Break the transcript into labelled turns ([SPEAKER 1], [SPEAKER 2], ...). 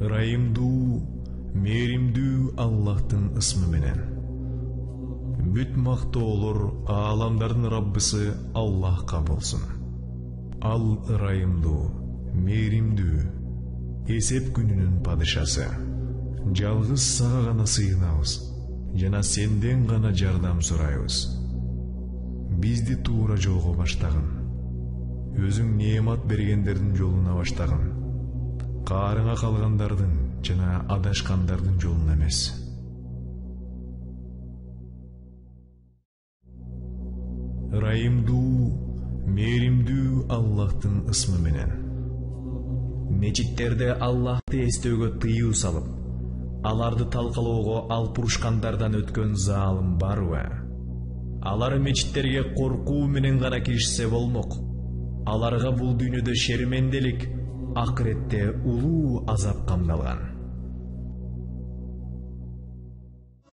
[SPEAKER 1] Райымдуу, мээримдүү Аллахтын ысмы менен. Бүт мактоолор ааламдардын Раббысы Аллахка болсун. Ал ырайымдуу, мээримдүү, эсеп күнүнүн падышасы. Жалгыз сага гана сыйынабыз, жана сенден гана жардам сурайбыз. Бизди туура жолго баштагын. Өзүң неемат бергендердин жолуна баштагын. Каарыңа калгандардын жана адашкандардын жолуна эмес. Райымдуу, мээримдүү Аллахтын ысмы менен.
[SPEAKER 2] Мечиттерде Аллахты эстөөгө тыюу салып, аларды талкалоого алпурушкандардан өткөн заалым барбы? Алар мечиттерге коркуу менен гана киришсе болмок. Аларга бул дүйнөдө шерменделик, акыретте улуу азап камдалган.